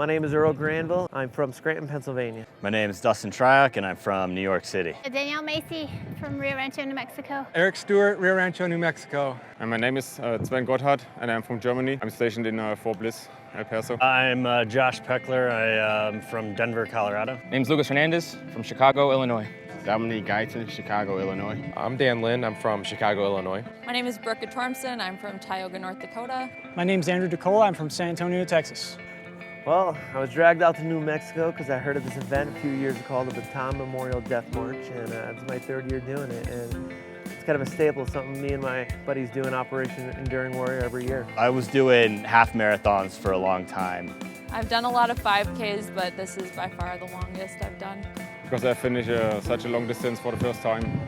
My name is Earl Granville. I'm from Scranton, Pennsylvania. My name is Dustin Triac, and I'm from New York City. Danielle Macy from Rio Rancho, New Mexico. Eric Stewart, Rio Rancho, New Mexico. And my name is Sven Gotthard, and I'm from Germany. I'm stationed in Fort Bliss, El Paso. I'm Josh Peckler. I'm from Denver, Colorado. Name's Lucas Hernandez from Chicago, Illinois. Dominique Guyton, Chicago, Illinois. I'm Dan Lynn. I'm from Chicago, Illinois. My name is Brooke Tormson. I'm from Tioga, North Dakota. My name's Andrew DeCola. I'm from San Antonio, Texas. Well, I was dragged out to New Mexico because I heard of this event a few years ago called the Bataan Death March, and it's my third year doing it. And it's kind of a staple, something me and my buddies do in Operation Enduring Warrior every year. I was doing half marathons for a long time. I've done a lot of 5Ks, but this is by far the longest I've done. Because I finished such a long distance for the first time.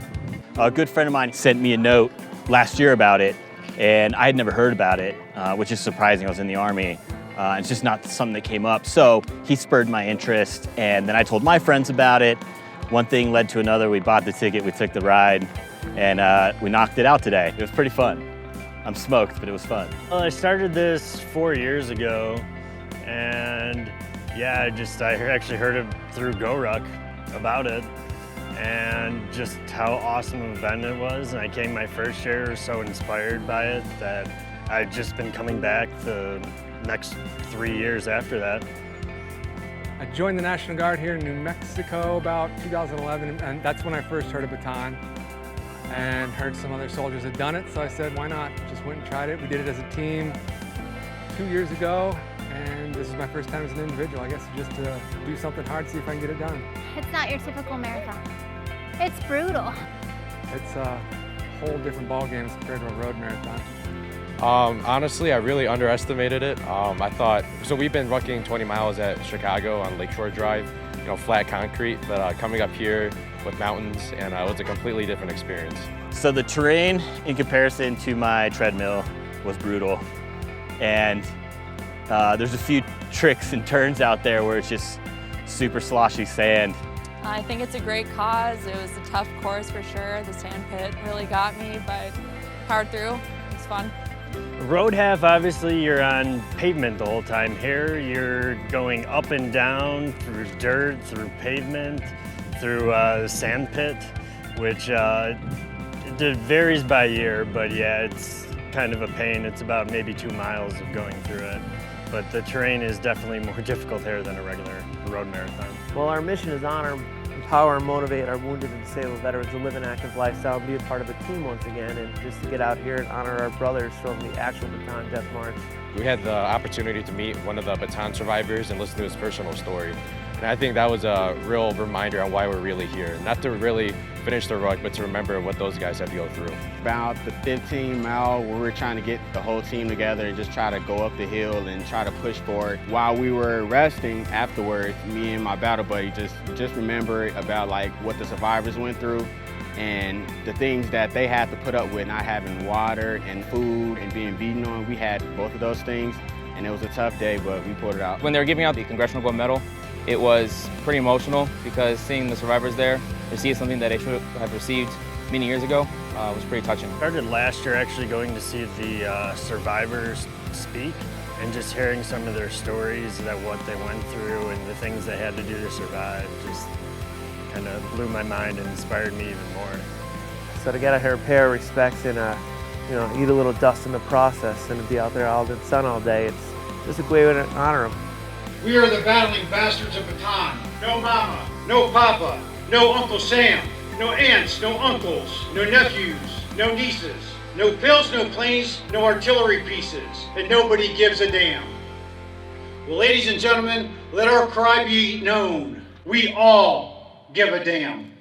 A good friend of mine sent me a note last year about it, and I had never heard about it, which is surprising. I was in the Army. It's just not something that came up. So he spurred my interest, and then I told my friends about it. One thing led to another. We bought the ticket, we took the ride, and we knocked it out today. It was pretty fun. I'm smoked, but it was fun. Well, I started this 4 years ago, and yeah, I actually heard it through GoRuck about it, and just how awesome of an event it was. And I came my first year so inspired by it that I've just been coming back the next 3 years after that. I joined the National Guard here in New Mexico about 2011, and that's when I first heard of Bataan and heard some other soldiers had done it, so I said, why not? Just went and tried it. We did it as a team 2 years ago, and this is my first time as an individual. I guess just to do something hard, see if I can get it done. It's not your typical marathon. It's brutal. It's a whole different ballgame as compared to a road marathon. Honestly, I really underestimated it. I thought, so we've been rucking 20 miles at Chicago on Lakeshore Drive, flat concrete, but coming up here with mountains, and it was a completely different experience. So the terrain in comparison to my treadmill was brutal. And there's a few tricks and turns out there where it's just super sloshy sand. I think it's a great cause. It was a tough course for sure. The sand pit really got me, but powered through. It's fun. Road half, obviously, you're on pavement the whole time. Here, you're going up and down through dirt, through pavement, through the sand pit, which it varies by year, but yeah, it's kind of a pain. It's about maybe 2 miles of going through it. But the terrain is definitely more difficult here than a regular road marathon. Well, our mission is honor, empower, and motivate our wounded and disabled veterans to live an active lifestyle and be a part of a team once again, and just to get out here and honor our brothers from the actual Bataan Death March. We had the opportunity to meet one of the Bataan survivors and listen to his personal story. And I think that was a real reminder on why we're really here. Not to really finish the ruck, but to remember what those guys had to go through. About the 15 mile where we were trying to get the whole team together and just try to go up the hill and try to push forward. While we were resting afterwards, me and my battle buddy just remember about what the survivors went through and the things that they had to put up with, not having water and food and being beaten on. We had both of those things, and it was a tough day, but we pulled it out. When they were giving out the Congressional Gold Medal, it was pretty emotional because seeing the survivors there receive something that they should have received many years ago was pretty touching. I started last year actually going to see the survivors speak and just hearing some of their stories, that what they went through and the things they had to do to survive just kind of blew my mind and inspired me even more. So to get out here and pay our respects and eat a little dust in the process and to be out there all in the sun all day, it's just a great way to honor them. We are the battling bastards of Bataan. No mama, no papa, no Uncle Sam, no aunts, no uncles, no nephews, no nieces, no pills, no planes, no artillery pieces, and nobody gives a damn. Well, ladies and gentlemen, let our cry be known. We all give a damn.